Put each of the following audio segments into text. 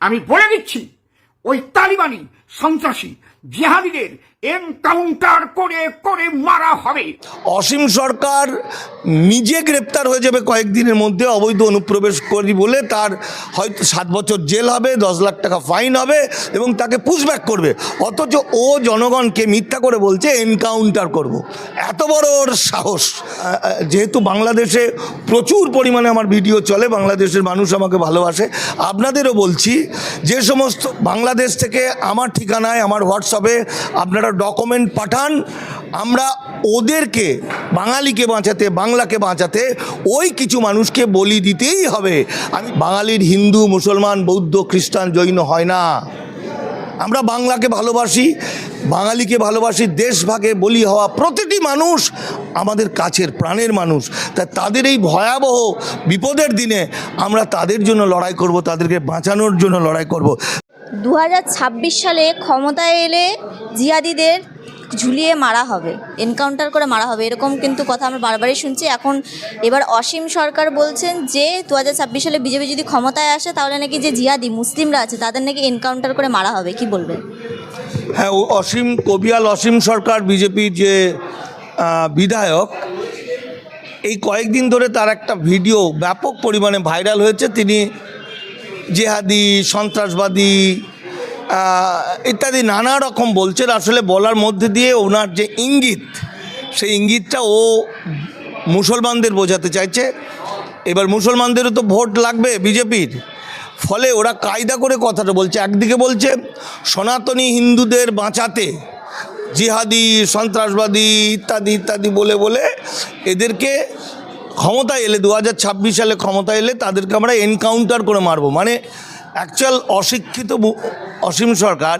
আমি বলে দিচ্ছি, ওই তালিবানি সন্ত্রাসী জিহাদিদের এনকাউন্টার করে করে মারা হবে। অসীম সরকার নিজে গ্রেপ্তার হয়ে যাবে কয়েকদিনের মধ্যে অবৈধ অনুপ্রবেশ করি বলে। তার হয়তো 7 বছর জেল হবে, 10 লাখ টাকা ফাইন হবে এবং তাকে পুশব্যাক করবে। অথচ ও জনগণকে মিথ্যা করে বলছে এনকাউন্টার করব। এত বড় ওর সাহস। যেহেতু বাংলাদেশে প্রচুর পরিমাণে আমার ভিডিও চলে, বাংলাদেশের মানুষ আমাকে ভালোবাসে, আপনাদেরও বলছি, যে সমস্ত বাংলাদেশ থেকে আমার ঠিকানায় আমার হোয়াটসঅ্যাপে আপনারা ডকুমেন্ট পাঠান, আমরা ওদেরকে, বাঙালিকে বাঁচাতে, বাংলাকে বাঁচাতে ওই কিছু মানুষকে বলি দিতেই হবে। আমি বাঙালির হিন্দু, মুসলমান, বৌদ্ধ, খ্রিস্টান, জৈন হয় না। আমরা বাংলাকে ভালোবাসি, বাঙালিকে ভালোবাসি। দেশভাগে বলি হওয়া প্রতিটি মানুষ আমাদের কাছের প্রাণের মানুষ। তাই তাদের এই ভয়াবহ বিপদের দিনে আমরা তাদের জন্য লড়াই করব, তাদেরকে বাঁচানোর জন্য লড়াই করব। 2026 সালে ক্ষমতায় এলে জিহাদিদের ঝুলিয়ে মারা হবে, এনকাউন্টার করে মারা হবে, এরকম কিন্তু কথা আমরা বারবারই শুনছি। এবার অসীম সরকার বলছেন যে 2026 সালে বিজেপি যদি ক্ষমতায় আসে তাহলে নাকি যে জিহাদি মুসলিমরা আছে তাদের নাকি এনকাউন্টার করে মারা হবে। কি বলবেন? হ্যাঁ, কবিয়াল অসীম সরকার বিজেপির যে বিধায়ক, এই কয়েকদিন ধরে তার একটা ভিডিও ব্যাপক পরিমাণে ভাইরাল হয়েছে। তিনি জেহাদি, সন্ত্রাসবাদী ইত্যাদি নানা রকম বলছেন। আসলে বলার মধ্যে দিয়ে ওনার যে ইঙ্গিত, সেই ইঙ্গিতটা ও মুসলমানদের বোঝাতে চাইছে। এবার মুসলমানদেরও তো ভোট লাগবে বিজেপির, ফলে ওরা কায়দা করে কথাটা বলছে। একদিকে বলছে সনাতনী হিন্দুদের বাঁচাতে জিহাদি, সন্ত্রাসবাদী ইত্যাদি ইত্যাদি বলে বলে এদেরকে ক্ষমতায় এলে, 2026 সালে ক্ষমতায় এলে তাদেরকে আমরা এনকাউন্টার করে মারবো। মানে অ্যাকচুয়াল অশিক্ষিত অসীম সরকার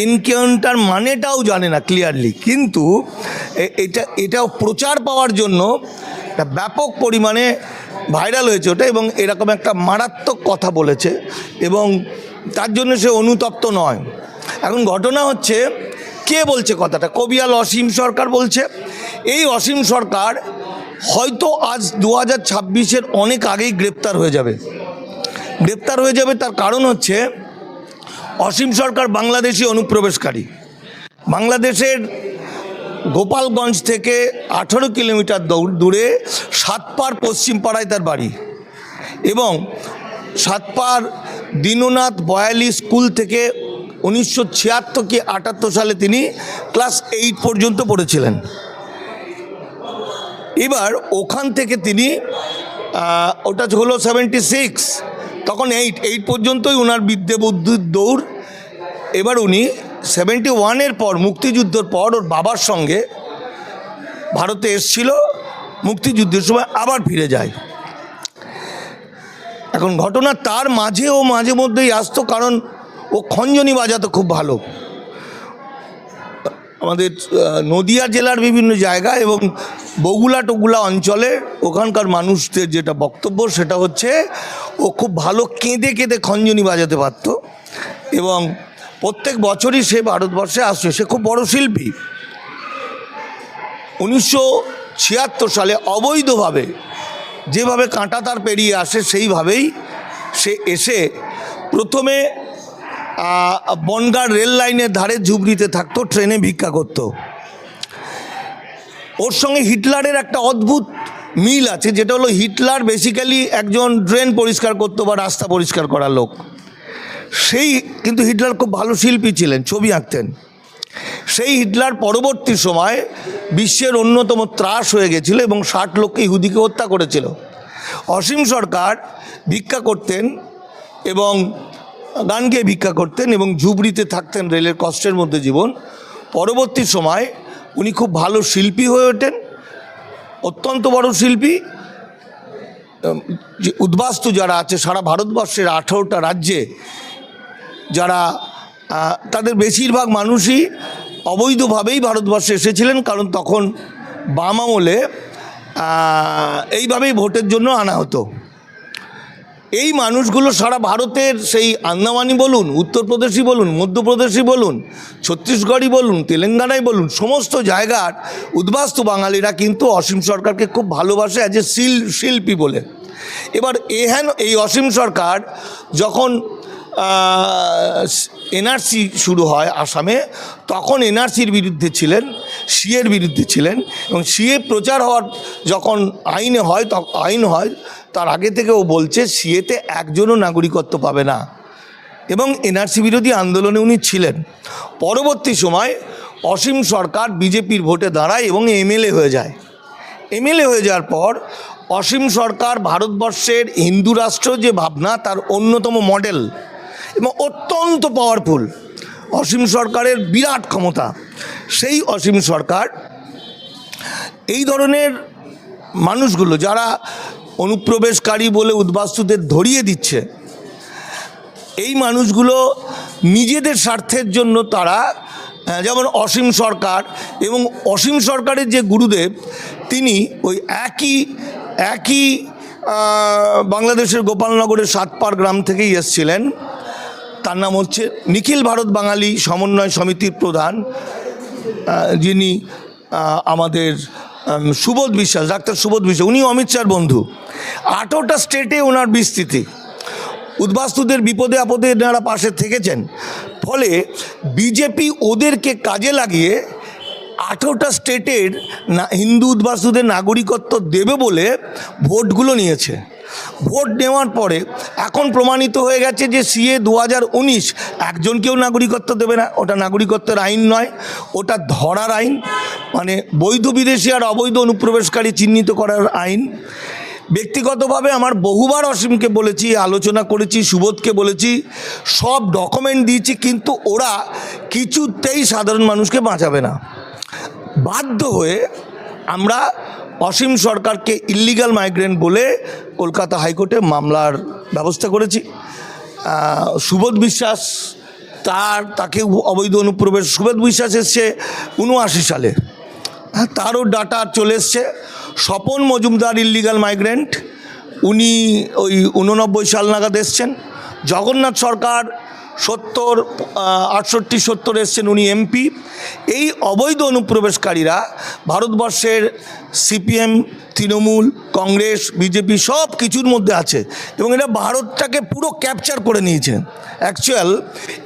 এনকাউন্টার মানেটাও জানে না ক্লিয়ারলি, কিন্তু এটা প্রচার পাওয়ার জন্য একটা ব্যাপক পরিমাণে ভাইরাল হয়েছে ওটা, এবং এরকম একটা মারাত্মক কথা বলেছে এবং তার জন্য সে অনুতপ্ত নয়। এখন ঘটনা হচ্ছে, কে বলছে কথাটা? কবিয়াল অসীম সরকার বলছে। এই অসীম সরকার হয়তো আজ 2026-এর অনেক আগেই গ্রেপ্তার হয়ে যাবে। তার কারণ হচ্ছে অসীম সরকার বাংলাদেশি অনুপ্রবেশকারী। বাংলাদেশের গোপালগঞ্জ থেকে 18 কিলোমিটার দূরে সাতপাড় পশ্চিমপাড়ায় তার বাড়ি, এবং সাতপাড় দীননাথ বয়ালি স্কুল থেকে 1976 কি 78 সালে তিনি ক্লাস 8 পর্যন্ত পড়েছিলেন। এবার ওখান থেকে তিনি, ওটা হলো 76, তখন 8 পর্যন্তই ওনার বিদ্যে বুদ্ধির দৌড়। এবার উনি 71-এর পর, মুক্তিযুদ্ধের পর ওর বাবার সঙ্গে ভারতে এসছিল, মুক্তিযুদ্ধের সময় আবার ফিরে যায়। এখন ঘটনা, তার মাঝে ও মাঝে মধ্যেই আসতো, কারণ ও খঞ্জনি বাজাতো খুব ভালো। আমাদের নদিয়া জেলার বিভিন্ন জায়গা এবং বগুলা টগুলা অঞ্চলে ওখানকার মানুষদের যেটা বক্তব্য, সেটা হচ্ছে ও খুব ভালো কেঁদে কেঁদে খঞ্জনি বাজাতে পারত, এবং প্রত্যেক বছরই সে ভারতবর্ষে আসছে। সে খুব বড় শিল্পী। 1976 সালে অবৈধভাবে যেভাবে কাঁটাতার পেরিয়ে আসে সেইভাবেই সে এসে প্রথমে বনগাঁ রেল লাইনের ধারে ঝুবড়িতে থাকতো, ট্রেনে ভিক্ষা করত। ওর সঙ্গে হিটলারের একটা অদ্ভুত মিল আছে, যেটা হলো হিটলার বেসিক্যালি একজন ড্রেন পরিষ্কার করতো বা রাস্তা পরিষ্কার করা লোক। কিন্তু হিটলার খুব ভালো শিল্পী ছিলেন, ছবি আঁকতেন। সেই হিটলার পরবর্তী সময় বিশ্বের অন্যতম ত্রাস হয়ে গেছিল এবং 60 লোককে ইহুদিকে হত্যা করেছিল। অসীম সরকার ভিক্ষা করতেন এবং গান গেয়ে ভিক্ষা করতেন এবং ঝুবড়িতে থাকতেন, রেলের কষ্টের মধ্যে জীবন। পরবর্তী সময় উনি খুব ভালো শিল্পী হয়ে ওঠেন, অত্যন্ত বড় শিল্পী। যে উদ্বাস্তু যারা আছে সারা ভারতবর্ষের 18টা রাজ্যে, যারা তাদের বেশিরভাগ মানুষই অবৈধভাবেই ভারতবর্ষে এসেছিলেন, কারণ তখন বাম আমলে এইভাবেই ভোটের জন্য আনা হতো। এই মানুষগুলো সারা ভারতের, সেই আন্দামানি বলুন, উত্তরপ্রদেশই বলুন, মধ্যপ্রদেশই বলুন, ছত্তিশগড়ই বলুন, তেলেঙ্গানায় বলুন, সমস্ত জায়গার উদ্বাস্তু বাঙালিরা কিন্তু অসীম সরকারকে খুব ভালোবাসে অ্যাজ এ শিল্পী বলে। এবার এই অসীম সরকার যখন এনআরসি শুরু হয় আসামে, তখন এনআরসির বিরুদ্ধে ছিলেন, সিএর বিরুদ্ধে ছিলেন, এবং সিএ প্রচার হওয়ার যখন আইন হয় তার আগে থেকে ও বলছে সিএতে একজনও নাগরিকত্ব পাবে না, এবং এনআরসি বিরোধী আন্দোলনে উনি ছিলেন। পরবর্তী সময় অসীম সরকার বিজেপির ভোটে দাঁড়ায় এবং এমএলএ হয়ে যায়। এমএলএ হয়ে যাওয়ার পর অসীম সরকার ভারতবর্ষের হিন্দু রাষ্ট্র যে ভাবনা তার অন্যতম মডেল এবং অত্যন্ত পাওয়ারফুল। অসীম সরকারের বিরাট ক্ষমতা। সেই অসীম সরকার এই ধরনের মানুষগুলো যারা অনুপ্রবেশকারী বলে উদ্বাস্তুদের ধরিয়ে দিচ্ছে, এই মানুষগুলো নিজেদের স্বার্থের জন্য তারা, যেমন অসীম সরকার এবং অসীম সরকারের যে গুরুদেব তিনি ওই একই বাংলাদেশের গোপালনগরের সাতপাড় গ্রাম থেকেই এসেছিলেন। তার নাম হচ্ছে নিখিল ভারত বাঙালি সমন্বয় সমিতির প্রধান, যিনি আমাদের সুবোধ বিশ্বাস, ডাক্তার সুবোধ বিশ্বাস, উনি অমিত শাহর বন্ধু। 18টা স্টেটে ওনার বিস্তৃতি, উদ্বাস্তুদের বিপদে আপদে এনারা পাশে থেকেছেন। ফলে বিজেপি ওদেরকে কাজে লাগিয়ে 18টা স্টেটের হিন্দু উদ্বাস্তুদের নাগরিকত্ব দেবে বলে ভোটগুলো নিয়েছে। ভোট নেওয়ার পরে এখন প্রমাণিত হয়ে গেছে যে সিএ 2019 একজনকেও নাগরিকত্ব দেবে না। ওটা নাগরিকত্বের আইন নয়, ওটা ধরার আইন, মানে বৈধ বিদেশি আর অবৈধ অনুপ্রবেশকারী চিহ্নিত করার আইন। ব্যক্তিগতভাবে আমার বহুবার অসীমকে বলেছি, আলোচনা করেছি, সুবোধকে বলেছি, সব ডকুমেন্ট দিয়েছি, কিন্তু ওরা কিছুতেই সাধারণ মানুষকে বাঁচাবে না। বাধ্য হয়ে আমরা অসীম সরকারকে ইল্লিগাল মাইগ্রেন্ট বলে কলকাতা হাইকোর্টে মামলার ব্যবস্থা করেছি। সুবোধ বিশ্বাস তাকে অবৈধ অনুপ্রবেশ, সুবোধ বিশ্বাস এসছে 79 সালে, তারও ডাটা চলে এসছে। স্বপন মজুমদার ইল্লিগাল মাইগ্রেন্ট, উনি ওই 89 সাল নাগাদ এসছেন। জগন্নাথ সরকার 68-70 এসছেন, উনি এমপি। এই অবৈধ অনুপ্রবেশকারীরা ভারতবর্ষের সিপিএম, তৃণমূল, কংগ্রেস, বিজেপি সব কিছুর মধ্যে আছে এবং এরা ভারতটাকে পুরো ক্যাপচার করে নিয়েছে। অ্যাকচুয়াল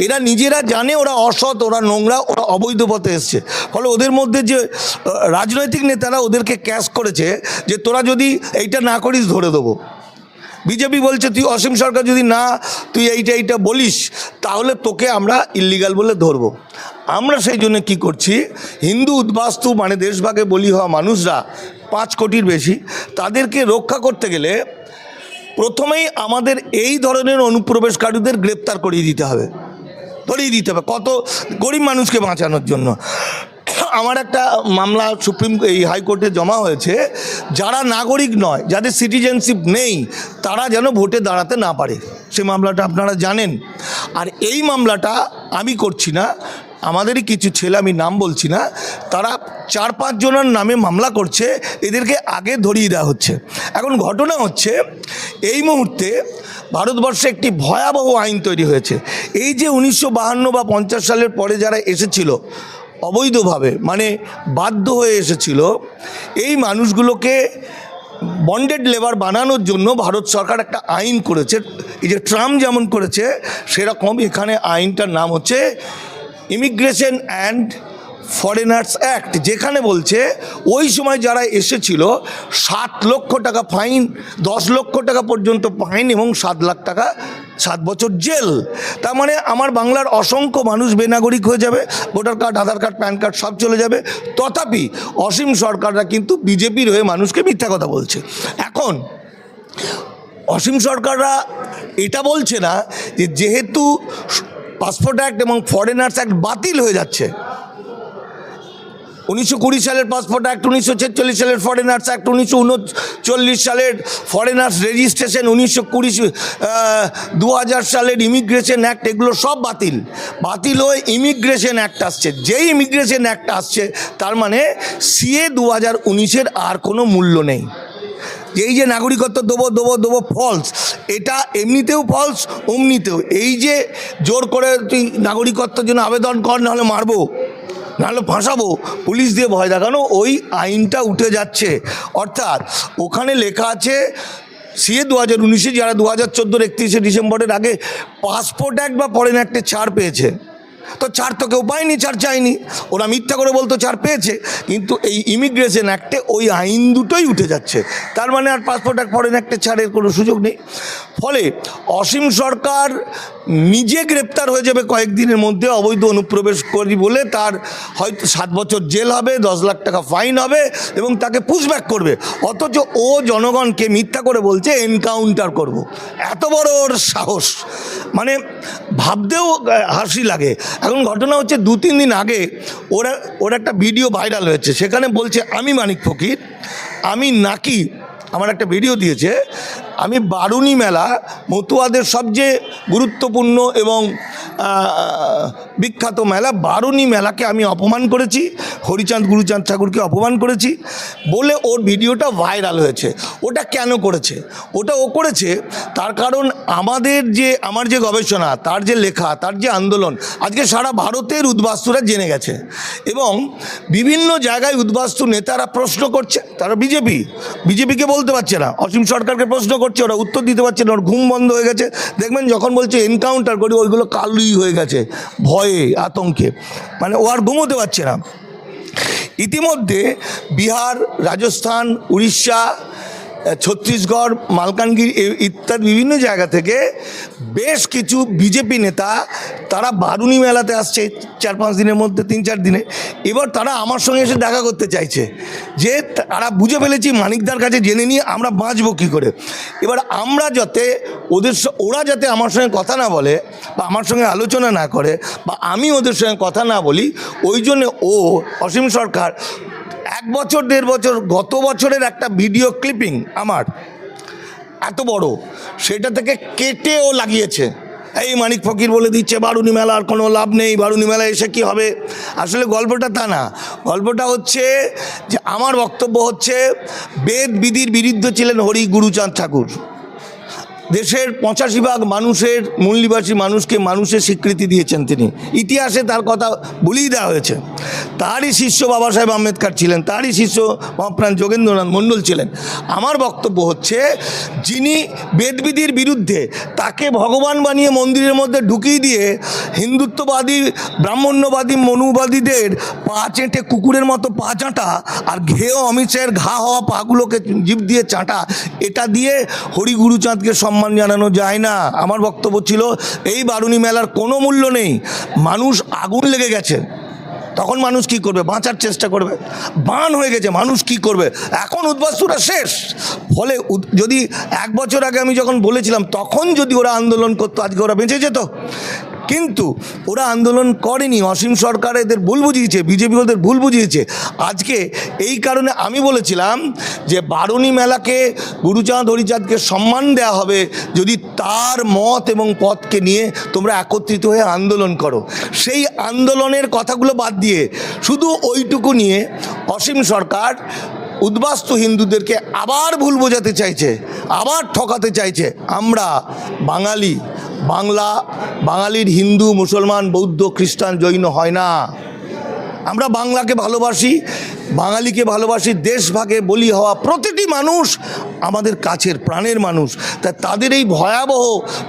এরা নিজেরা জানে ওরা অসৎ, ওরা নোংরা, ওরা অবৈধ পথে এসছে। ফলে ওদের মধ্যে যে রাজনৈতিক নেতারা ওদেরকে ক্যাশ করেছে যে তোরা যদি এইটা না করিস ধরে দেবো। বিজেপি বলছে তুই অসীম সরকার যদি তুই এইটা বলিস তাহলে তোকে আমরা ইল্লিগাল বলে ধরবো। আমরা সেই জন্য কী করছি, হিন্দু উদ্বাস্তু মানে দেশভাগে বলি হওয়া মানুষরা 5 কোটির বেশি, তাদেরকে রক্ষা করতে গেলে প্রথমেই আমাদের এই ধরনের অনুপ্রবেশকারীদের গ্রেপ্তার ধরিয়ে দিতে হবে কত গরিব মানুষকে বাঁচানোর জন্য। আমার একটা মামলা হাইকোর্টে জমা হয়েছে, যারা নাগরিক নয়, যাদের সিটিজেনশিপ নেই, তারা যেন ভোটে দাঁড়াতে না পারে। সে মামলাটা আপনারা জানেন। আর এই মামলাটা আমি করছি না, আমাদেরই কিছু ছেলে, আমি নাম বলছি না, তারা 4-5 জনের নামে মামলা করছে, এদেরকে আগে ধরিয়ে দেওয়া হচ্ছে। এখন ঘটনা হচ্ছে এই মুহূর্তে ভারতবর্ষে একটি ভয়াবহ আইন তৈরি হয়েছে। এই যে 1952 বা 50 সালের পরে যারা এসেছিল অবৈধভাবে, মানে বাধ্য হয়ে এসেছিল, এই মানুষগুলোকে বন্ডেড লেবার বানানোর জন্য ভারত সরকার একটা আইন করেছে। এই যে ট্রাম্প যেমন করেছে সেরকম এখানে আইনটার নাম হচ্ছে ইমিগ্রেশন অ্যান্ড ফরেনার্স অ্যাক্ট, যেখানে বলছে ওই সময় যারা এসেছিল 7 লক্ষ টাকা ফাইন, 10 লক্ষ টাকা পর্যন্ত ফাইন এবং 7 লাখ টাকা 7 বছর জেল। তার মানে আমার বাংলার অসংখ্য মানুষ বেনাগরিক হয়ে যাবে, ভোটার কার্ড, আধার কার্ড, প্যান কার্ড সব চলে যাবে। তথাপি অসীম সরকাররা কিন্তু বিজেপির হয়ে মানুষকে মিথ্যা কথা বলছে। এখন অসীম সরকাররা এটা বলছে না যে যেহেতু পাসপোর্ট অ্যাক্ট এবং ফরেনার্স অ্যাক্ট বাতিল হয়ে যাচ্ছে, 1920 সালের পাসপোর্ট অ্যাক্ট, 1946 সালের ফরেনার্স অ্যাক্ট, 1939 সালের ফরেনার্স রেজিস্ট্রেশন, 2000 সালের ইমিগ্রেশন অ্যাক্ট, এগুলো সব বাতিল হয়ে ইমিগ্রেশন অ্যাক্ট আসছে। যেই ইমিগ্রেশন অ্যাক্ট আসছে তার মানে সিএ 2019-এর আর কোনো মূল্য নেই। এই যে নাগরিকত্ব দেবো ফলস, এটা এমনিতেও ফলস, অমনিতেও। এই যে জোর করে তুই নাগরিকত্বের জন্য আবেদন কর, নাহলে মারবো, নাহলে ফাঁসাবো, পুলিশ দিয়ে ভয় দেখানো, ওই আইনটা উঠে যাচ্ছে। অর্থাৎ ওখানে লেখা আছে সিএ 2019-এ যারা 2014 31শে ডিসেম্বরের আগে পাসপোর্ট অ্যাক্ট বা ফরেন অ্যাক্টে ছাড় পেয়েছে, তো ছাড় তো কেউ পায়নি, ছাড় চায়নি, ওরা মিথ্যা করে বলতো ছাড় পেয়েছে, কিন্তু এই ইমিগ্রেশন অ্যাক্টে ওই আইন দুটোই উঠে যাচ্ছে। তার মানে আর পাসপোর্ট অ্যাক্ট ফরেন অ্যাক্টে ছাড়ের কোনো সুযোগ নেই। ফলে অসীম সরকার নিজে গ্রেপ্তার হয়ে যাবে কয়েকদিনের মধ্যে অবৈধ অনুপ্রবেশ করি বলে, তার হয়তো 7 বছর জেল হবে, 10 লাখ টাকা ফাইন হবে এবং তাকে পুশব্যাক করবে। অথচ ও জনগণকে মিথ্যা করে বলছে এনকাউন্টার করব। এত বড় ওর সাহস, মানে ভাবতেও হাসি লাগে। এখন ঘটনা হচ্ছে 2-3 দিন আগে ওর একটা ভিডিও ভাইরাল হয়েছে, সেখানে বলছে আমি মানিক ফকির, আমি নাকি, আমার একটা ভিডিও দিয়েছে, আমি বারুণী মেলা মতুয়াদের সবচেয়ে গুরুত্বপূর্ণ এবং বিখ্যাত মেলা বারুণী মেলাকে আমি অপমান করেছি, হরিচাঁদ গুরুচাঁদ ঠাকুরকে অপমান করেছি বলে ওর ভিডিওটা ভাইরাল হয়েছে। ওটা কেন করেছে? ওটা ও করেছে তার কারণ আমার যে গবেষণা, তার যে লেখা, তার যে আন্দোলন আজকে সারা ভারতের উদ্বাস্তুরা জেনে গেছে এবং বিভিন্ন জায়গায় উদ্বাস্তু নেতারা প্রশ্ন করছে, তারা বিজেপিকে বলতে পারছে না, অসীম সরকারকে প্রশ্ন করছে, ওরা উত্তর দিতে পারছে না, ওর ঘুম বন্ধ হয়ে গেছে। দেখবেন যখন বলছে এনকাউন্টার করি ওইগুলো কালুই হয়ে গেছে ভয়ে, আতঙ্কে, মানে ও আর ঘুমোতে পারছে না। ইতিমধ্যে বিহার, রাজস্থান, উড়িষ্যা, ছত্তিশগড়, মালকানগিরি ইত্যাদি বিভিন্ন জায়গা থেকে বেশ কিছু বিজেপি নেতা তারা বারুণী মেলাতে আসছে 4-5 দিনের মধ্যে, 3-4 দিনে। এবার তারা আমার সঙ্গে এসে দেখা করতে চাইছে, যে তারা বুঝে ফেলেছি মানিকদার কাছে জেনে নিয়ে আমরা বাঁচবো কী করে। এবার আমরা যাতে ওরা যাতে আমার সঙ্গে কথা না বলে বা আমার সঙ্গে আলোচনা না করে বা আমি ওদের সঙ্গে কথা না বলি, ওই জন্যে অসীম সরকার 1 বছর 1.5 বছর গত বছরের একটা ভিডিও ক্লিপিং আমার এত বড়, সেটা থেকে কেটে ও লাগিয়েছে। এই মানিক ফকির বলে দিচ্ছে বারুণী মেলার কোনো লাভ নেই, বারুণী মেলা এসে কি হবে। আসলে গল্পটা তা না, গল্পটা হচ্ছে যে আমার বক্তব্য হচ্ছে বেদ বিধির বিরুদ্ধে ছিলেন হরি গুরুচাঁদ ঠাকুর। দেশের 85% মানুষের, মূল নিবাসী মানুষকে মানুষের স্বীকৃতি দিয়েছেন তিনি। ইতিহাসে তার কথা ভুলিয়ে দেওয়া হয়েছে। তারই শিষ্য বাবা সাহেব আম্বেদকর ছিলেন, তারই শিষ্য মহাপ্রাণ যোগেন্দ্রনাথ মণ্ডল ছিলেন। আমার বক্তব্য হচ্ছে যিনি বেদবিধির বিরুদ্ধে, তাকে ভগবান বানিয়ে মন্দিরের মধ্যে ঢুকিয়ে দিয়ে হিন্দুত্ববাদী, ব্রাহ্মণ্যবাদী, মনুবাদীদের পা চেটে কুকুরের মতো পা চাঁটা আর ঘেয় অমিত শাহের ঘা হওয়া পাগুলোকে জিভ দিয়ে চাঁটা, এটা দিয়ে হরি গুরুচাঁদকে সম্মান জানানো যায় না। আমার বক্তব্য ছিল এই বারুণী মেলার কোনো মূল্য নেই। মানুষ আগুন লেগে গেছে, তখন মানুষ কি করবে? বাঁচার চেষ্টা করবে। বান হয়ে গেছে, মানুষ কি করবে? এখন উদ্বাস্তুরা শেষ। ফলে যদি 1 বছর আগে আমি যখন বলেছিলাম, তখন যদি ওরা আন্দোলন করতো আজকে ওরা বেঁচে যেত, কিন্তু ওরা আন্দোলন করেনি। অসীম সরকার এদের ভুল বুঝিয়েছে, বিজেপি ওদের ভুল বুঝিয়েছে। আজকে এই কারণে আমি বলেছিলাম যে বারুণী মেলাকে, গুরুচাঁদ হরিচাঁদকে সম্মান দেওয়া হবে যদি তার মত এবং পথকে নিয়ে তোমরা একত্রিত হয়ে আন্দোলন করো। সেই আন্দোলনের কথাগুলো বাদ দিয়ে শুধু ওইটুকু নিয়ে অসীম সরকার উদ্বাস্তু হিন্দুদেরকে আবার ভুল বোঝাতে চাইছে, আবার ঠকাতে চাইছে। আমরা বাঙালি, বাঙালির হিন্দু, মুসলমান, বৌদ্ধ, খ্রিস্টান, জৈন হয় না। আমরা বাংলাকে ভালোবাসি, বাঙালিকে ভালোবাসি। দেশভাগে বলি হওয়া প্রতিটি মানুষ আমাদের কাছের প্রাণের মানুষ। তাই তাদের এই ভয়াবহ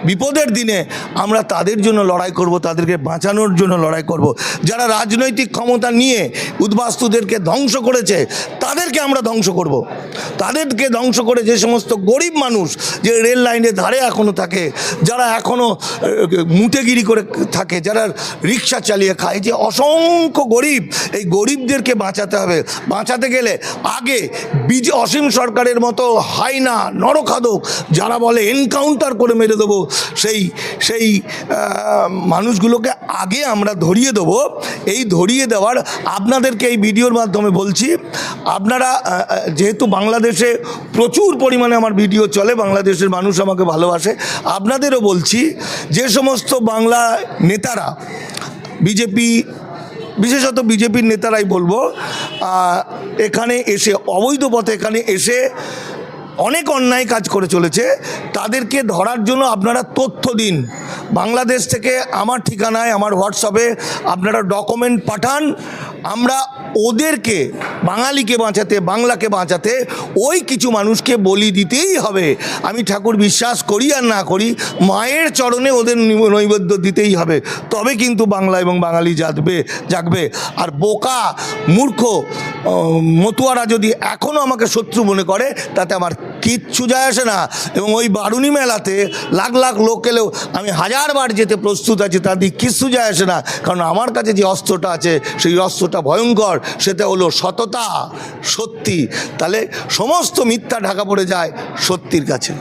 বিপদের দিনে আমরা তাদের জন্য লড়াই করব, তাদেরকে বাঁচানোর জন্য লড়াই করব। যারা রাজনৈতিক ক্ষমতা নিয়ে উদ্বাস্তুদেরকে ধ্বংস করেছে, তাদেরকে আমরা ধ্বংস করব। তাদেরকে ধ্বংস করে যে সমস্ত গরিব মানুষ যে রেল লাইনের ধারে এখনও থাকে, যারা এখনও মুটেগিরি করে থাকে, যারা রিক্সা চালিয়ে খায়, যে অসংখ্য গরিব, এই গরিবদেরকে বাঁচাতে হবে। বাঁচাতে গেলে আগে অসীম সরকারের মতো হাইনা, নরখাদক যারা বলে এনকাউন্টার করে মেরে দেবো, সেই মানুষগুলোকে আগে আমরা ধরিয়ে দেবো। এই ধরিয়ে দেওয়ার আপনাদেরকে এই ভিডিওর মাধ্যমে বলছি, আপনারা যেহেতু বাংলাদেশে প্রচুর পরিমাণে আমার ভিডিও চলে, বাংলাদেশের মানুষ আমাকে ভালোবাসে, আপনাদেরও বলছি যে সমস্ত বাংলা নেতারা, বিজেপি, বিশেষত বিজেপির নেতারাই বলবো, এখানে এসে অবৈধ পথে এখানে এসে অনেক অন্যায় কাজ করে চলেছে, তাদেরকে ধরার জন্য আপনারা তথ্য দিন। বাংলাদেশ থেকে আমার ঠিকানায় আমার হোয়াটসঅ্যাপে আপনারা ডকুমেন্ট পাঠান, আমরা ওদেরকে বাঙালিকে বাঁচাতে বাংলাকে বাঁচাতে ওই কিছু মানুষকে বলি দিতেই হবে। আমি ঠাকুর বিশ্বাস করি আর না করি, মায়ের চরণে ওদের নৈবেদ্য দিতেই হবে, তবে কিন্তু বাংলা এবং বাঙালি জাগবে। আর বোকা মূর্খ মতুয়ারা যদি এখনও আমাকে শত্রু মনে করে তাতে আমার কিচ্ছু যায় আসে না। এবং ওই বারুণী মেলাতে লাখ লাখ লোক এলেও আমি 1000 বার যেতে প্রস্তুত আছি, তাদের কিচ্ছু যায় আসে না। কারণ আমার কাছে যে অস্ত্রটা আছে সেই অস্ত্রটা ভয়ঙ্কর, সেটা হলো সততা, সত্যি। তাহলে সমস্ত মিথ্যা ঢাকা পড়ে যায় সত্যির কাছে।